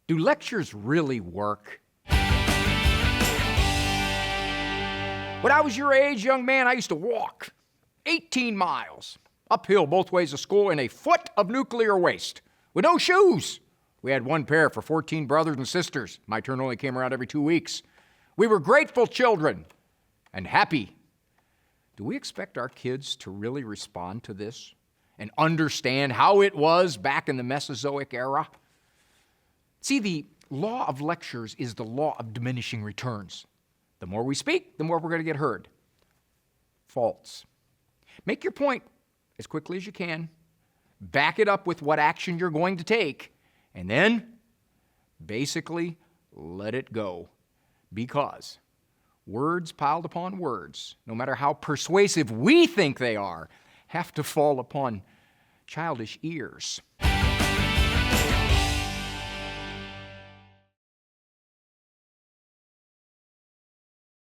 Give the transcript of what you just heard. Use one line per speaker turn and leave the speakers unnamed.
Do lectures really work? When I was your age, young man, I used to walk 18 miles uphill both ways to school in a foot of nuclear waste with no shoes. We had one pair for 14 brothers and sisters. My turn only came around every 2 weeks. We were grateful children and happy. Do we expect our kids to really respond to this and understand how it was back in the Mesozoic era? See, the law of lectures is the law of diminishing returns. The more we speak, the more we're going to get heard. False. Make your point as quickly as you can. Back it up with what action you're going to take. And then, basically, let it go. Because words piled upon words, no matter how persuasive we think they are, have to fall upon childish ears.